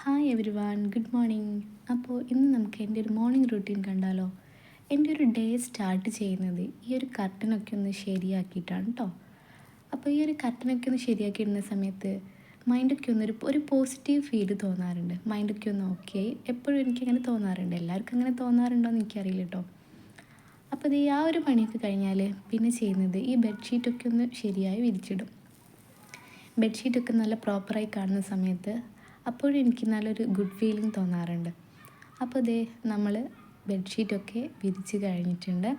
Hi every one, good morning. അപ്പോൾ ഇന്ന് നമുക്ക് എൻ്റെ ഒരു മോർണിംഗ് റൂട്ടീൻ കണ്ടാലോ? എൻ്റെ ഒരു ഡേ സ്റ്റാർട്ട് ചെയ്യുന്നത് ഈ ഒരു കർട്ടനൊക്കെ ഒന്ന് ശരിയാക്കിയിട്ടാണ് കേട്ടോ. അപ്പോൾ ഈ ഒരു കർട്ടനൊക്കെ ഒന്ന് ശരിയാക്കിയിടുന്ന സമയത്ത് മൈൻഡൊക്കെ ഒരു പോസിറ്റീവ് ഫീൽ തോന്നാറുണ്ട്. മൈൻഡൊക്കെ ഒന്ന് ഓക്കെ ആയി എപ്പോഴും എനിക്കങ്ങനെ തോന്നാറുണ്ട്. എല്ലാവർക്കും അങ്ങനെ തോന്നാറുണ്ടോ എന്ന് എനിക്കറിയില്ല കേട്ടോ. അപ്പോൾ ഇത് ആ ഒരു പണിയൊക്കെ കഴിഞ്ഞാൽ പിന്നെ ചെയ്യുന്നത് ഈ ബെഡ്ഷീറ്റൊക്കെ ഒന്ന് ശരിയായി വിരിച്ചിടും. ബെഡ്ഷീറ്റൊക്കെ നല്ല പ്രോപ്പറായി കാണുന്ന സമയത്ത് അപ്പോഴും എനിക്ക് നല്ലൊരു ഗുഡ് ഫീലിംഗ് തോന്നാറുണ്ട്. അപ്പോൾ ഇതേ നമ്മൾ ബെഡ്ഷീറ്റൊക്കെ വിരിച്ച് കഴിഞ്ഞിട്ടുണ്ട്.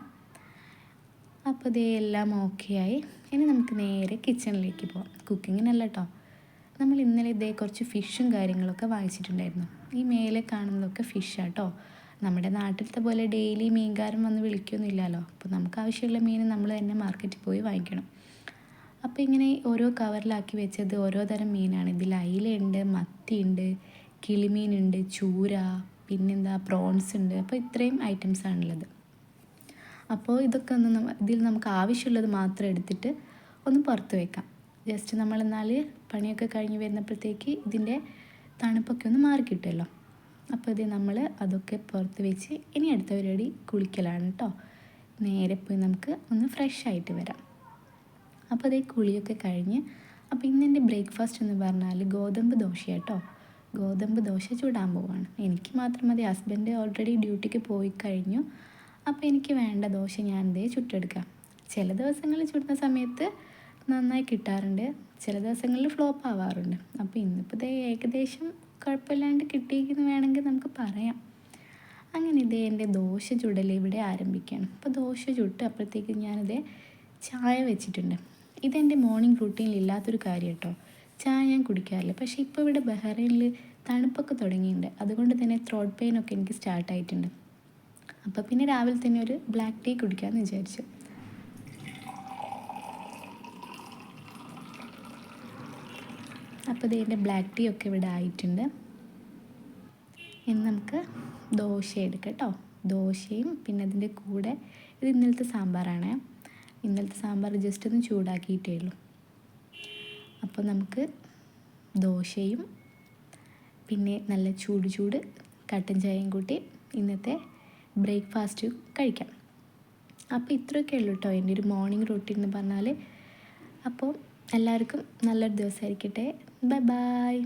അപ്പോൾ ഇതേ എല്ലാം ഓക്കെ ആയി. ഇനി നമുക്ക് നേരെ കിച്ചണിലേക്ക് പോകാം. കുക്കിങ്ങിനല്ല കേട്ടോ. നമ്മൾ ഇന്നലെ ഇതേ കുറച്ച് ഫിഷും കാര്യങ്ങളൊക്കെ വാങ്ങിച്ചിട്ടുണ്ടായിരുന്നു. ഈ മേലെ കാണുന്നതൊക്കെ ഫിഷാട്ടോ. നമ്മുടെ നാട്ടിലത്തെ പോലെ ഡെയിലി മീൻകാരൻ വന്ന് വിളിക്കൊന്നുമില്ലല്ലോ. അപ്പോൾ നമുക്ക് ആവശ്യമുള്ള മീൻ നമ്മൾ തന്നെ മാർക്കറ്റിൽ പോയി വാങ്ങിക്കണം. അപ്പോൾ ഇങ്ങനെ ഓരോ കവറിലാക്കി വെച്ചത് ഓരോ തരം മീനാണ്. ഇതിൽ അയിലയുണ്ട്, മത്തിയുണ്ട്, കിളിമീനുണ്ട്, ചൂര, പിന്നെന്താ പ്രോൺസ് ഉണ്ട്. അപ്പോൾ ഇത്രയും ഐറ്റംസാണുള്ളത്. അപ്പോൾ ഇതൊക്കെ ഇതിൽ നമുക്ക് ആവശ്യമുള്ളത് മാത്രം എടുത്തിട്ട് ഒന്ന് പുറത്ത് വെക്കാം. ജസ്റ്റ് നമ്മളെന്നാൽ പണിയൊക്കെ കഴിഞ്ഞ് വരുന്നപ്പോഴത്തേക്ക് ഇതിൻ്റെ തണുപ്പൊക്കെ ഒന്ന് മാറി കിട്ടുമല്ലോ. അപ്പോൾ ഇത് നമ്മൾ അതൊക്കെ പുറത്ത് വെച്ച് ഇനി അടുത്ത പരിപാടി കുളിക്കലാണ് കേട്ടോ. നേരെ പോയി നമുക്ക് ഒന്ന് ഫ്രഷ് ആയിട്ട് വരാം. അപ്പോൾ അതേ കുളിയൊക്കെ കഴിഞ്ഞ് അപ്പോൾ ഇന്നെൻ്റെ ബ്രേക്ക്ഫാസ്റ്റ് എന്ന് പറഞ്ഞാൽ ഗോതമ്പ് ദോശയാട്ടോ. ഗോതമ്പ് ദോശ ചൂടാൻ പോവാണ്. എനിക്ക് മാത്രം മതി. ഹസ്ബൻഡ് ഓൾറെഡി ഡ്യൂട്ടിക്ക് പോയി കഴിഞ്ഞു. അപ്പോൾ എനിക്ക് വേണ്ട ദോശ ഞാൻ ഇതേ ചുട്ടെടുക്കാം. ചില ദിവസങ്ങളിൽ ചുടുന്ന സമയത്ത് നന്നായി കിട്ടാറുണ്ട്, ചില ദിവസങ്ങളിൽ ഫ്ലോപ്പ് ആവാറുണ്ട്. അപ്പോൾ ഇന്നിപ്പോൾ ഇതേ ഏകദേശം കുഴപ്പമില്ലാണ്ട് കിട്ടിയിരിക്കുന്നു വേണമെങ്കിൽ നമുക്ക് പറയാം. അങ്ങനെ ഇതേ എൻ്റെ ദോശ ചുടൽ ഇവിടെ ആരംഭിക്കുകയാണ്. അപ്പോൾ ദോശ ചുട്ട് അപ്പോഴത്തേക്ക് ഞാനിതേ ചായ വെച്ചിട്ടുണ്ട്. ഇതെൻ്റെ മോർണിംഗ് റൂട്ടീനിൽ ഇല്ലാത്തൊരു കാര്യം കേട്ടോ. ചായ ഞാൻ കുടിക്കാറില്ല. പക്ഷേ ഇപ്പോൾ ഇവിടെ ബഹ്റൈനിൽ തണുപ്പൊക്കെ തുടങ്ങിയിട്ടുണ്ട്. അതുകൊണ്ട് തന്നെ ത്രോട്ട് പെയിനൊക്കെ എനിക്ക് സ്റ്റാർട്ടായിട്ടുണ്ട്. അപ്പോൾ പിന്നെ രാവിലെ തന്നെ ഒരു ബ്ലാക്ക് ടീ കുടിക്കാമെന്ന് വിചാരിച്ചു. അപ്പോൾ ഇത് എൻ്റെ ബ്ലാക്ക് ടീ ഒക്കെ ഇവിടെ ആയിട്ടുണ്ട്. ഇനി നമുക്ക് ദോശ എടുക്കാം കേട്ടോ. ദോശയും പിന്നെ അതിൻ്റെ കൂടെ ഇത് ഇന്നലത്തെ സാമ്പാറാണ്. ഇന്നലത്തെ സാമ്പാർ ജസ്റ്റ് ഒന്ന് ചൂടാക്കിയിട്ടേ ഉള്ളൂ. അപ്പോൾ നമുക്ക് ദോശയും പിന്നെ നല്ല ചൂട് കട്ടൻ ചായയും കൂട്ടി ഇന്നത്തെ ബ്രേക്ക്ഫാസ്റ്റ് കഴിക്കാം. അപ്പോൾ ഇത്രയൊക്കെ ഉള്ളൂ കേട്ടോ എൻ്റെ ഒരു മോർണിംഗ് റൂട്ടീൻ എന്ന് പറഞ്ഞാൽ. അപ്പോൾ എല്ലാവർക്കും നല്ലൊരു ദിവസമായിരിക്കട്ടെ. Bye bye.